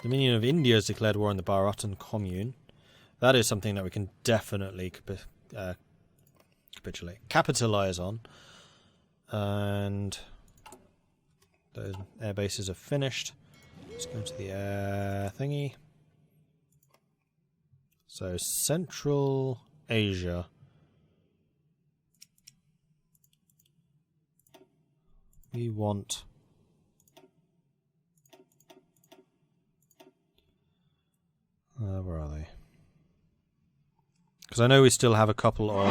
Dominion of India has declared war on the Bharatan Commune. That is something that we can definitely capitalize on. And those air bases are finished. Let's go to the air thingy. So, Central Asia. We want... where are they? Because I know we still have a couple of...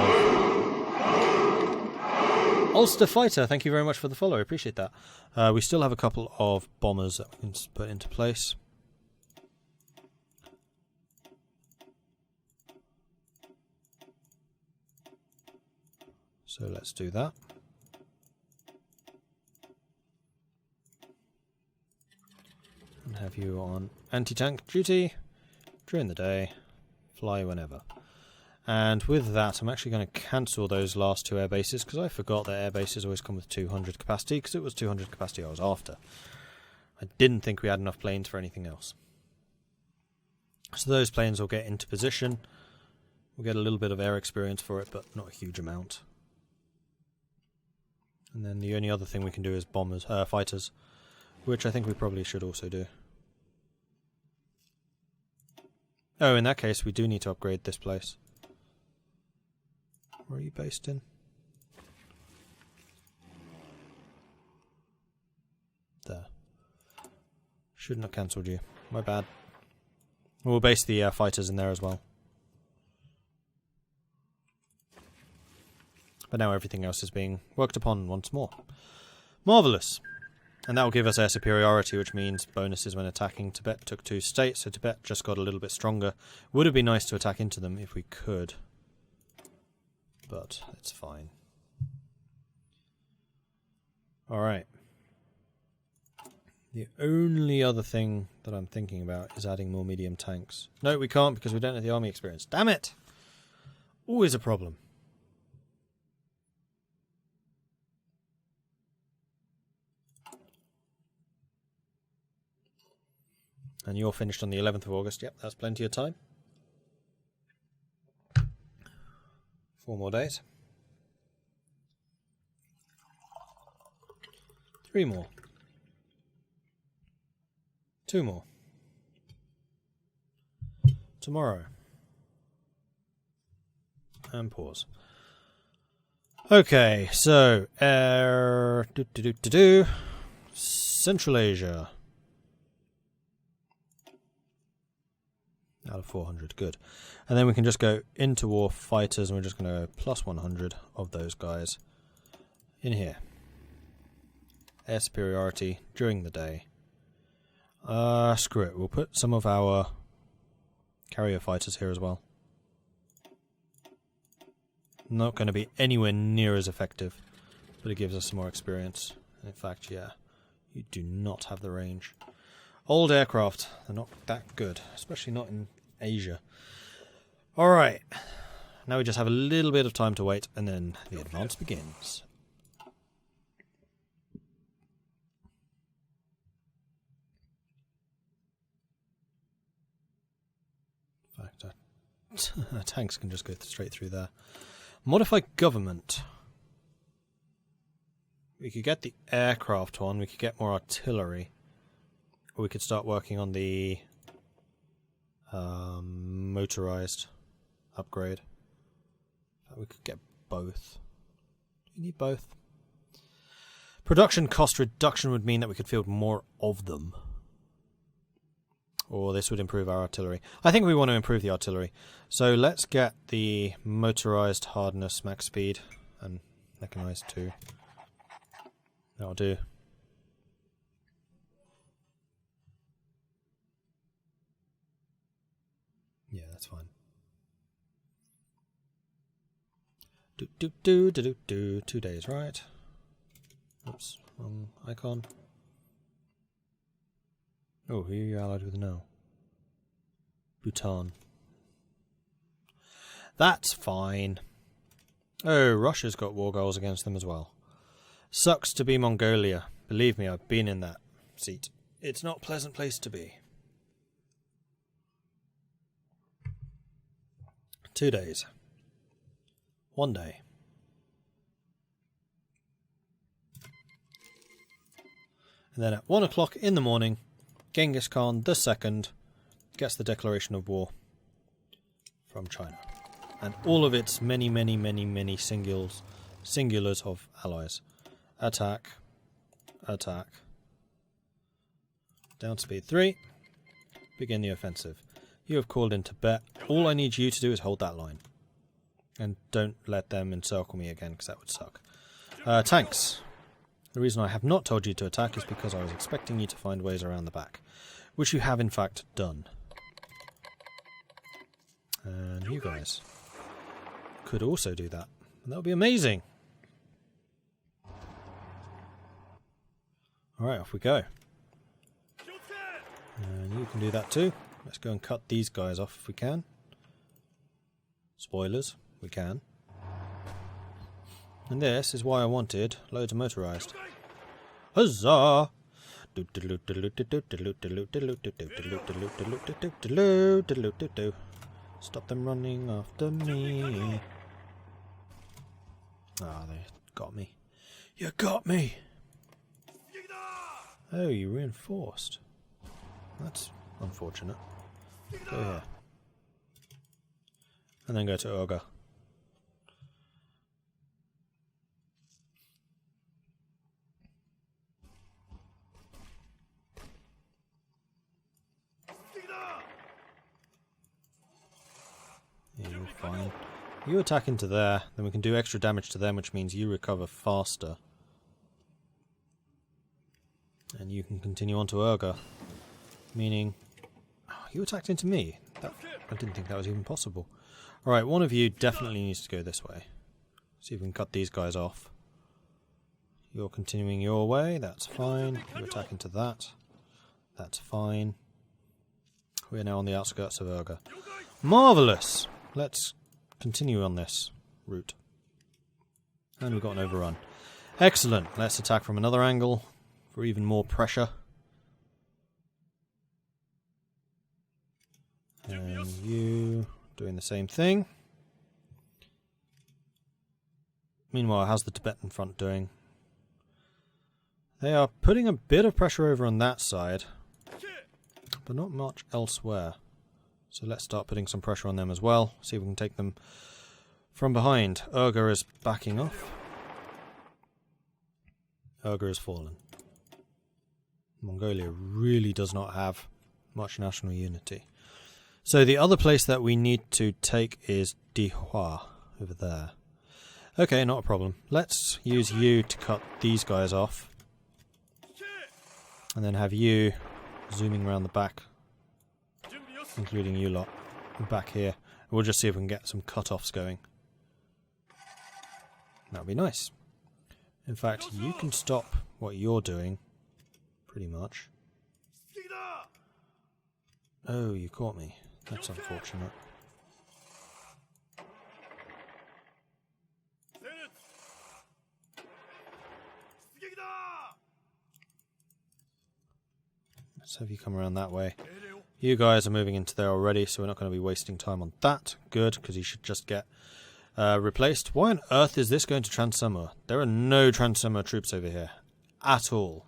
Ulster Fighter, thank you very much for the follow, I appreciate that. We still have a couple of bombers that we can put into place. So let's do that. And have you on anti-tank duty during the day, fly whenever. And with that, I'm actually going to cancel those last two air bases because I forgot that air bases always come with 200 capacity because it was 200 capacity I was after. I didn't think we had enough planes for anything else. So those planes will get into position. We'll get a little bit of air experience for it, but not a huge amount. And then the only other thing we can do is bombers, fighters, which I think we probably should also do. Oh, in that case, we do need to upgrade this place. Where are you based in? There. Shouldn't have cancelled you. My bad. We'll base the fighters in there as well. But now everything else is being worked upon once more. Marvellous! And that will give us air superiority, which means bonuses when attacking. Tibet took 2 states, so Tibet just got a little bit stronger. Would have been nice to attack into them if we could. But it's fine. Alright. The only other thing that I'm thinking about is adding more medium tanks. No, we can't because we don't have the army experience. Damn it! Always a problem. And you're finished on the 11th of August. Yep, that's plenty of time. 4 more days. 3 more. 2 more. Tomorrow. And pause. Okay, so Central Asia. Out of 400, good. And then we can just go into war fighters, and we're just going to go plus 100 of those guys in here. Air superiority during the day. Screw it, we'll put some of our carrier fighters here as well. Not going to be anywhere near as effective, but it gives us some more experience. In fact, yeah, you do not have the range. Old aircraft, they're not that good, especially not in Asia. Alright, now we just have a little bit of time to wait, and then the advance begins. In fact, tanks can just go straight through there. Modify government. We could get the aircraft one, we could get more artillery. Or we could start working on the motorized upgrade. We could get both. Do we need both? Production cost reduction would mean that we could field more of them. Or this would improve our artillery. I think we want to improve the artillery. So let's get the motorized hardness max speed and mechanized too. That'll do. Yeah, that's fine. 2 days, right? Oops, wrong icon. Oh, who are you allied with now? Bhutan. That's fine. Oh, Russia's got war goals against them as well. Sucks to be Mongolia. Believe me, I've been in that seat. It's not a pleasant place to be. 2 days. 1 day. And then at 1 o'clock in the morning, Genghis Khan II gets the declaration of war from China. And all of its many singulars of allies. Attack. Attack. Down speed 3. Begin the offensive. You have called in Tibet. All I need you to do is hold that line. And don't let them encircle me again, because that would suck. Tanks. The reason I have not told you to attack is because I was expecting you to find ways around the back. Which you have in fact done. And you guys could also do that. And that would be amazing. Alright, off we go. And you can do that too. Let's go and cut these guys off if we can. Spoilers, we can. And this is why I wanted loads of motorised. Huzzah! Stop them running after me. Ah, they got me. You got me! Oh, you reinforced. That's unfortunate. Go here. And then go to Urga. Yeah, you're fine. You attack into there, then we can do extra damage to them, which means you recover faster. And you can continue on to Urga. Meaning... Oh, you attacked into me. I didn't think that was even possible. Alright, one of you definitely needs to go this way. See if we can cut these guys off. You're continuing your way, that's fine. You attack into that. That's fine. We're now on the outskirts of Urga. Marvellous! Let's continue on this route. And we've got an overrun. Excellent! Let's attack from another angle for even more pressure. And you doing the same thing. Meanwhile, how's the Tibetan front doing? They are putting a bit of pressure over on that side, but not much elsewhere. So let's start putting some pressure on them as well. See if we can take them from behind. Urga is backing off. Urga has fallen. Mongolia really does not have much national unity. So the other place that we need to take is Dihua, over there. Okay, not a problem. Let's use you to cut these guys off. And then have you zooming around the back, including you lot, back here. We'll just see if we can get some cut-offs going. That would be nice. In fact, you can stop what you're doing, pretty much. Oh, you caught me. That's unfortunate. Let's have you come around that way. You guys are moving into there already, so we're not going to be wasting time on that. Good, because he should just get replaced. Why on earth is this going to Transamur? There are no Transamur troops over here. At all.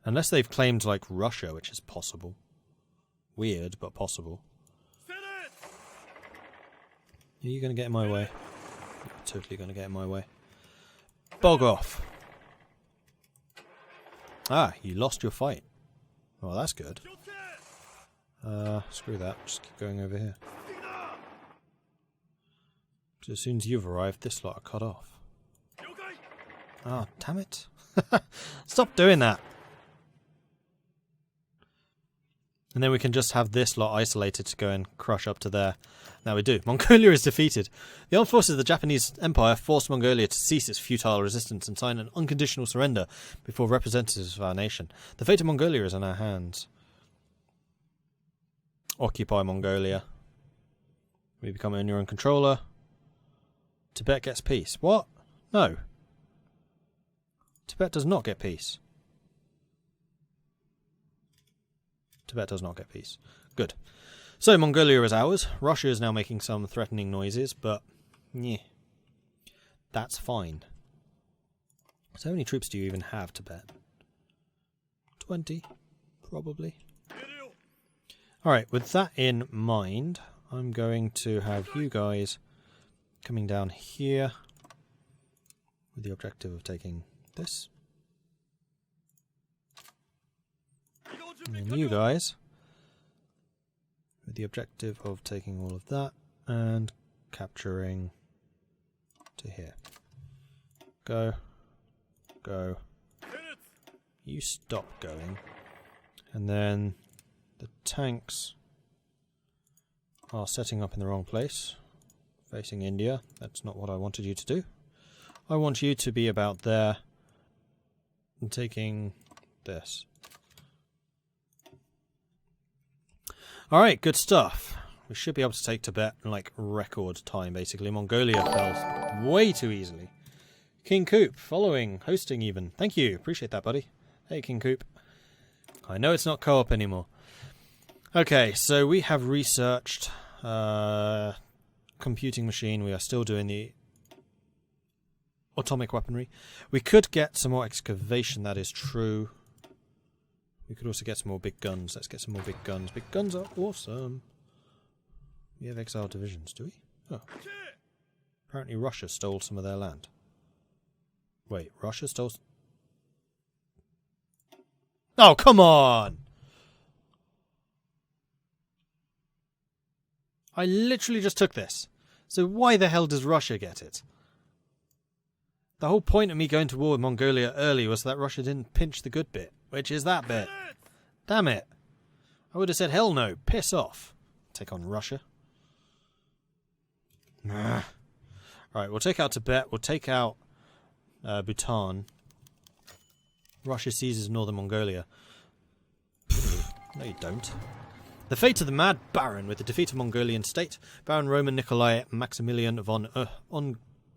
Unless they've claimed, like, Russia, which is possible. Weird, but possible. Are you going to get in my way? You're totally going to get in my way. Bog off! Ah, you lost your fight. Well, that's good. Screw that. Just keep going over here. So as soon as you've arrived, this lot are cut off. Ah, damn it. Stop doing that! And then we can just have this lot isolated to go and crush up to there. Now we do. Mongolia is defeated. The armed forces of the Japanese Empire forced Mongolia to cease its futile resistance and sign an unconditional surrender before representatives of our nation. The fate of Mongolia is in our hands. Occupy Mongolia. We become owner and controller. Tibet gets peace. What? No. Tibet does not get peace. Tibet does not get peace. Good. So Mongolia is ours. Russia is now making some threatening noises, but yeah, that's fine. So how many troops do you even have, Tibet? 20, probably. Alright, with that in mind, I'm going to have you guys coming down here with the objective of taking this. And then you guys with the objective of taking all of that and capturing to here. Go. Go. You stop going. And then the tanks are setting up in the wrong place, facing India. That's not what I wanted you to do. I want you to be about there and taking this. Alright, good stuff. We should be able to take Tibet in like record time, basically. Mongolia fell way too easily. King Coop, following, hosting even. Thank you, appreciate that, buddy. Hey, King Coop. I know it's not co-op anymore. Okay, so we have researched computing machine. We are still doing the atomic weaponry. We could get some more excavation, that is true. We could also get some more big guns. Let's get some more big guns. Big guns are awesome. We have exiled divisions, do we? Oh. Apparently Russia stole some of their land. Wait, Russia stole... Oh, come on! I literally just took this. So why the hell does Russia get it? The whole point of me going to war with Mongolia early was that Russia didn't pinch the good bit, which is that bit. Damn it. I would have said hell no, piss off. Take on Russia. Alright, we'll take out Tibet, we'll take out Bhutan. Russia seizes northern Mongolia. No you don't. The fate of the Mad Baron with the defeat of Mongolian state. Baron Roman Nikolai Maximilian von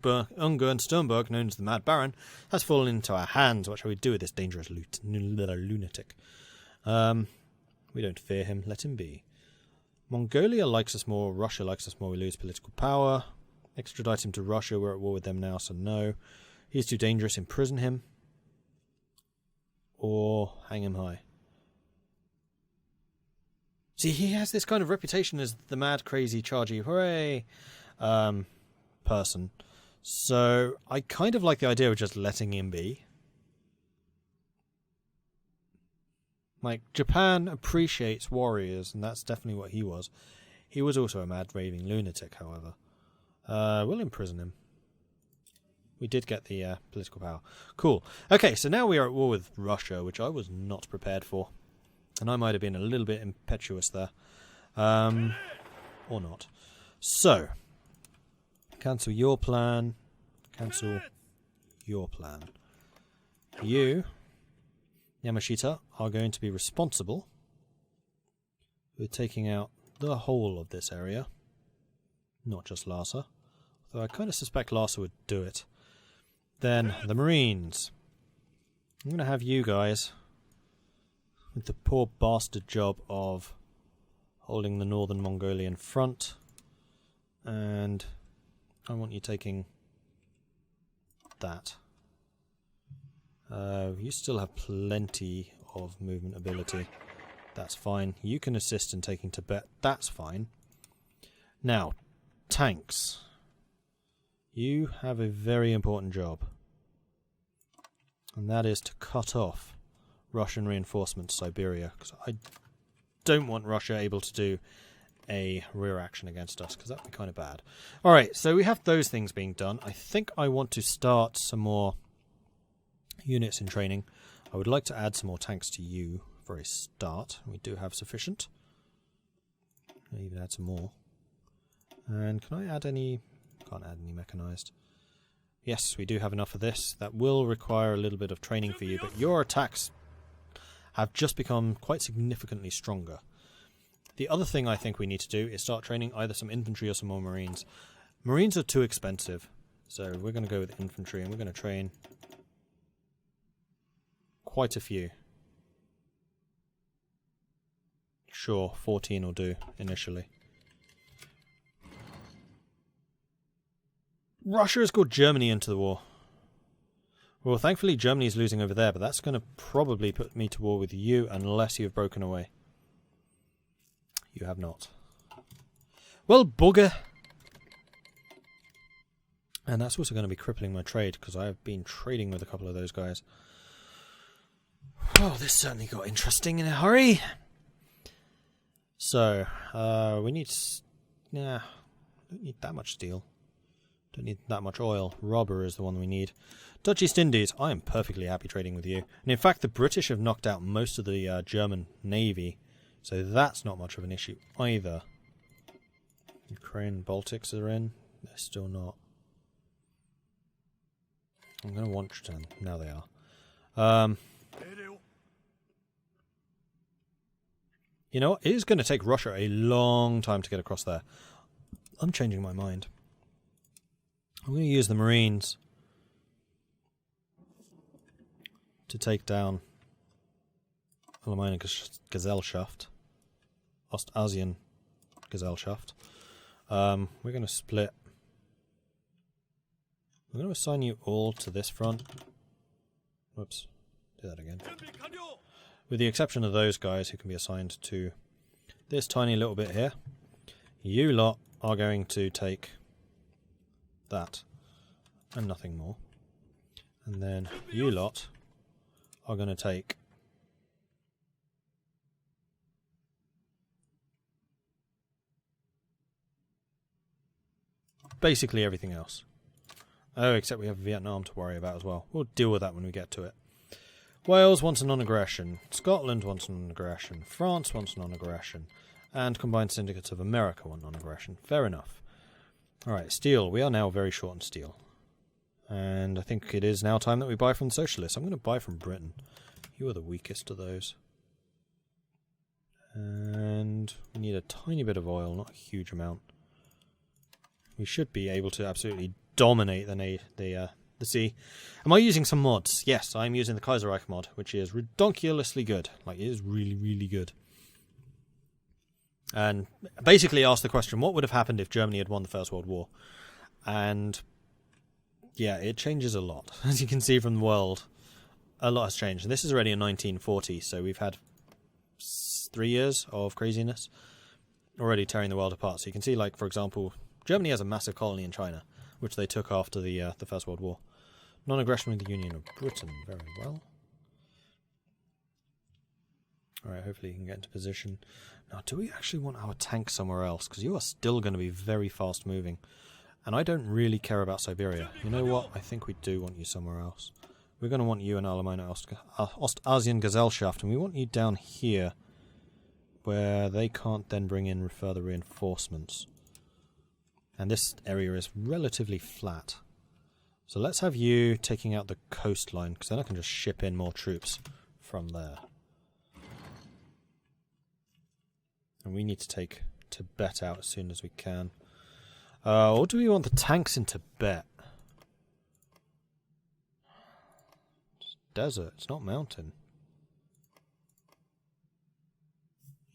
Ungern-Sternberg, known as the Mad Baron, has fallen into our hands. What shall we do with this dangerous lunatic? We don't fear him, let him be. Mongolia likes us more, Russia likes us more, we lose political power. Extradite him to Russia, we're at war with them now, so no. He's too dangerous, imprison him. Or hang him high. See, he has this kind of reputation as the mad, crazy, chargy, hooray person. So I kind of like the idea of just letting him be. Like, Japan appreciates warriors, and that's definitely what he was. He was also a mad, raving lunatic, however. We'll imprison him. We did get the political power. Cool. Okay, so now we are at war with Russia, which I was not prepared for. And I might have been a little bit impetuous there. Or not. So, cancel your plan. Cancel your plan. You, Yamashita, are going to be responsible for taking out the whole of this area. Not just Lhasa. Though I kind of suspect Lhasa would do it. Then, the Marines. I'm going to have you guys with the poor bastard job of holding the northern Mongolian front. And I want you taking that. You still have plenty of movement ability. That's fine. You can assist in taking Tibet. That's fine. Now, tanks. You have a very important job. And that is to cut off Russian reinforcements to Siberia. Because I don't want Russia able to do a rear action against us, because that would be kind of bad. Alright, so we have those things being done. I think I want to start some more units in training. I would like to add some more tanks to you for a start. We do have sufficient. I'll even add some more. And can I add any... Can't add any mechanized. Yes, we do have enough of this. That will require a little bit of training for you, but your attacks have just become quite significantly stronger. The other thing I think we need to do is start training either some infantry or some more marines. Marines are too expensive, so we're going to go with infantry, and we're going to train quite a few. Sure, 14 will do initially. Russia has called Germany into the war. Well, thankfully Germany's losing over there, but that's going to probably put me to war with you unless you've broken away. You have not. Well, bugger. And that's also going to be crippling my trade, because I have been trading with a couple of those guys. Oh, this certainly got interesting in a hurry. So, we need... Nah, don't need that much steel. Don't need that much oil. Rubber is the one we need. Dutch East Indies, I am perfectly happy trading with you. And in fact, the British have knocked out most of the German navy, so that's not much of an issue either. Ukraine, Baltics are in. They're still not. I'm going to want them. Now they are. You know what? It is going to take Russia a long time to get across there. I'm changing my mind. I'm going to use the Marines to take down Allgemeine Gesellschaft, Ostasien Gesellschaft. We're going to split. I'm going to assign you all to this front. Whoops, do that again. With the exception of those guys who can be assigned to this tiny little bit here. You lot are going to take that and nothing more. And then you lot are going to take basically everything else. Oh, except we have Vietnam to worry about as well. We'll deal with that when we get to it. Wales wants a non-aggression. Scotland wants a non-aggression. France wants a non-aggression. And Combined Syndicates of America want non-aggression. Fair enough. Alright, steel. We are now very short on steel. And I think it is now time that we buy from the socialists. I'm going to buy from Britain. You are the weakest of those. And we need a tiny bit of oil, not a huge amount. We should be able to absolutely dominate the sea. Am I using some mods? Yes, I'm using the Kaiserreich mod, which is redonkulously good. Like, it is really, really good. And basically asked the question, what would have happened if Germany had won the First World War? And yeah, it changes a lot. As you can see from the world, a lot has changed. And this is already in 1940, so we've had 3 years of craziness already tearing the world apart. So you can see, like, for example, Germany has a massive colony in China, which they took after the First World War. Non-aggression with the Union of Britain. Very well. Alright, hopefully you can get into position. Now, do we actually want our tank somewhere else? Because you are still going to be very fast moving. And I don't really care about Siberia. You know what? I think we do want you somewhere else. We're going to want you in Allgemeine Ostasien Gesellschaft, and we want you down here, where they can't then bring in further reinforcements. And this area is relatively flat. So let's have you taking out the coastline, because then I can just ship in more troops from there. And we need to take Tibet out as soon as we can. Or do we want the tanks in Tibet? It's desert, it's not mountain.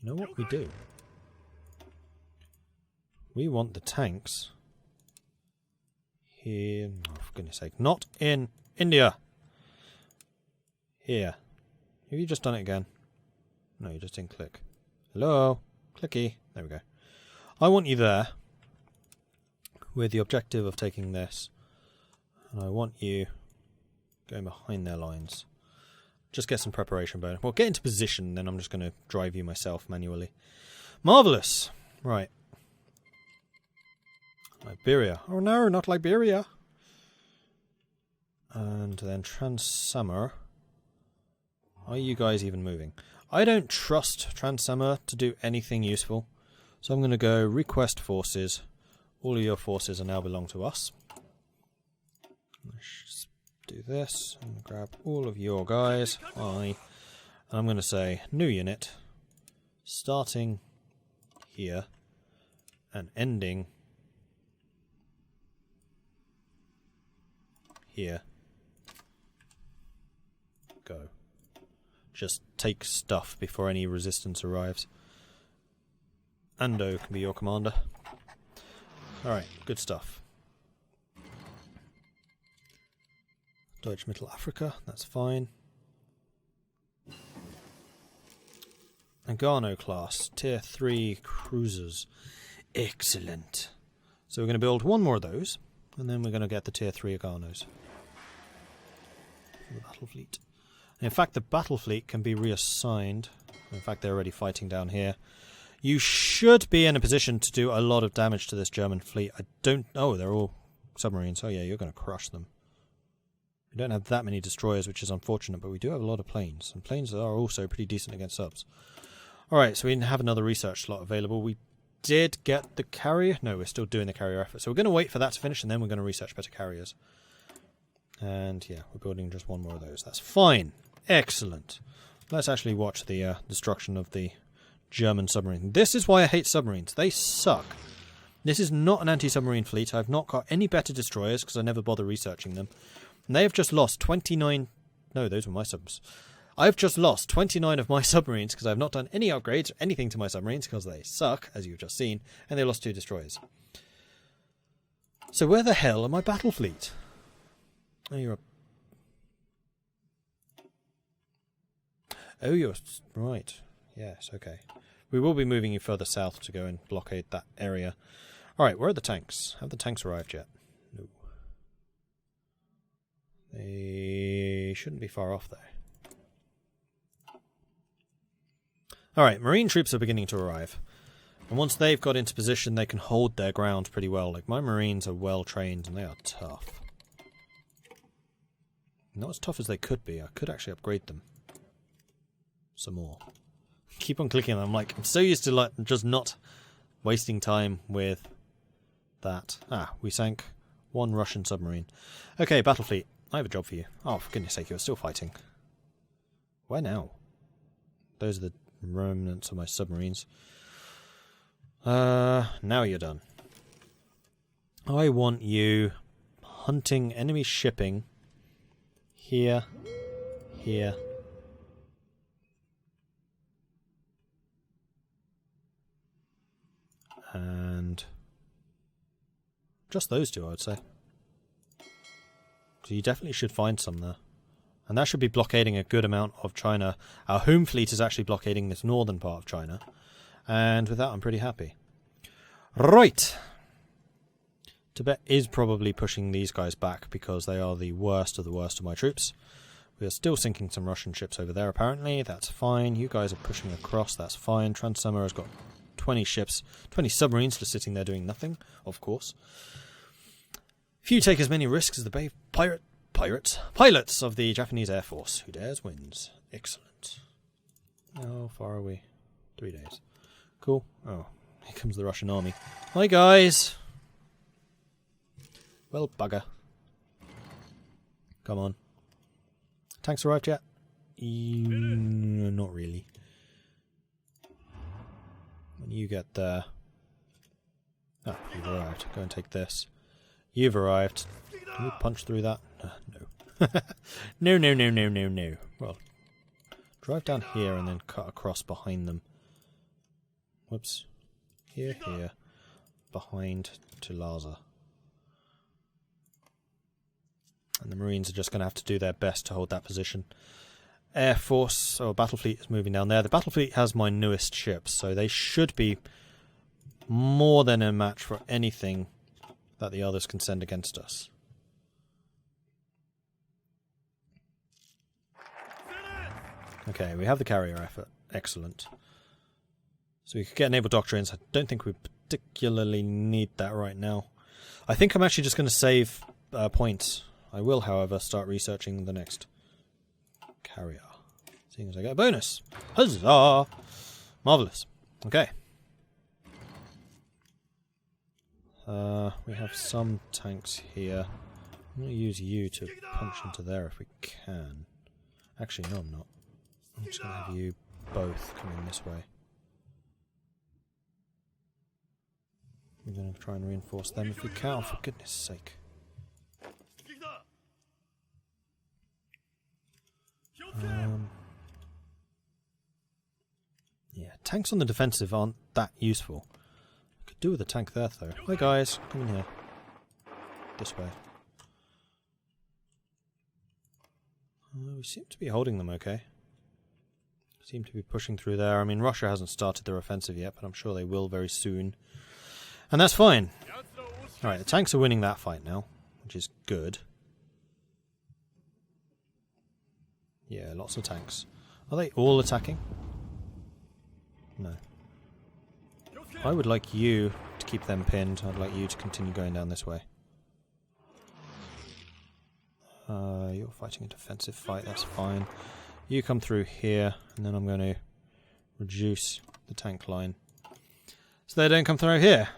You know what we do? We want the tanks here. Oh, for goodness sake. Not in India! Here. Have you just done it again? No, you just didn't click. Hello? Clicky. There we go. I want you there with the objective of taking this. And I want you going behind their lines. Just get some preparation bonus. Well, get into position, then I'm just going to drive you myself manually. Marvellous! Right. Liberia. Oh no, not Liberia! And then Trans-Samar. Are you guys even moving? I don't trust Trans-Samar to do anything useful. So I'm going to go request forces. All of your forces are now belong to us. Let's just do this. I'm going to grab all of your guys. And I'm going to say new unit. Starting here. And ending here. Go. Just take stuff before any resistance arrives. Ando can be your commander. Alright, good stuff. Deutsche Mittelafrika, that's fine. Nagano class, tier 3 cruisers. Excellent. So we're going to build one more of those, and then we're going to get the tier 3 Aganos. For the battle fleet. And in fact, the battle fleet can be reassigned. In fact, they're already fighting down here. You should be in a position to do a lot of damage to this German fleet. I don't... Oh, they're all submarines. Oh yeah, you're going to crush them. We don't have that many destroyers, which is unfortunate, but we do have a lot of planes. And planes are also pretty decent against subs. Alright, so we have another research slot available. We did get the carrier. No, we're still doing the carrier effort. So we're going to wait for that to finish, and then we're going to research better carriers. And yeah, we're building just one more of those. That's fine. Excellent. Let's actually watch the destruction of the German submarine. This is why I hate submarines. They suck. This is not an anti-submarine fleet. I've not got any better destroyers because I never bother researching them. And they have just lost 29... No, those were my subs. I've just lost 29 of my submarines because I've not done any upgrades or anything to my submarines because they suck, as you've just seen, and they lost 2 destroyers. So where the hell are my battle fleet? Oh, you're a... Oh, you're... Right. Yes, okay. We will be moving you further south to go and blockade that area. Alright, where are the tanks? Have the tanks arrived yet? No. They shouldn't be far off, though. Alright, marine troops are beginning to arrive. And once they've got into position, they can hold their ground pretty well. Like, my marines are well trained and they are tough. Not as tough as they could be. I could actually upgrade them. Some more. Keep on clicking them. I'm like, I'm so used to like just not wasting time with that. Ah, we sank one Russian submarine. Okay, battle fleet. I have a job for you. Oh, for goodness sake, you're still fighting. Where now? Those are the remnants of my submarines. Now you're done. I want you hunting enemy shipping here, here, and just those two, I would say. So you definitely should find some there. And that should be blockading a good amount of China. Our home fleet is actually blockading this northern part of China. And with that, I'm pretty happy. Right! Tibet is probably pushing these guys back because they are the worst of my troops. We are still sinking some Russian ships over there, apparently. That's fine. You guys are pushing across. That's fine. Transsummer has got 20 ships, 20 submarines just sitting there doing nothing, of course. If you take as many risks as the brave pilots of the Japanese Air Force, who dares wins. Excellent. How far are we? 3 days. Cool. Oh, here comes the Russian army. Hi, guys. Well, bugger. Come on. Tanks arrived yet? Not really. When you get there... Ah, you've arrived. Go and take this. You've arrived. Can we punch through that? No. No, no, no, no, no, no. Well, drive down here and then cut across behind them. Whoops. Here, here. Behind to Laza. And the Marines are just going to have to do their best to hold that position. Air Force, or Battle Fleet, is moving down there. The Battle Fleet has my newest ships, so they should be more than a match for anything that the others can send against us. Okay, we have the carrier effort. Excellent. So we could get naval doctrines. I don't think we particularly need that right now. I think I'm actually just going to save points. I will, however, start researching the next carrier. Seeing as I get a bonus. Huzzah! Marvellous. Okay. We have some tanks here. I'm going to use you to punch into there if we can. Actually, no, I'm not. I'm just going to have you both coming this way. We're going to try and reinforce them if we can, for goodness sake. Yeah, tanks on the defensive aren't that useful. Could do with a tank there, though. Hi guys, come in here. This way. We seem to be holding them okay. Seem to be pushing through there. I mean, Russia hasn't started their offensive yet, but I'm sure they will very soon. And that's fine. Alright, the tanks are winning that fight now, which is good. Yeah, lots of tanks. Are they all attacking? No. I would like you to keep them pinned. I'd like you to continue going down this way. You're fighting a defensive fight, that's fine. You come through here, and then I'm going to reduce the tank line so they don't come through here.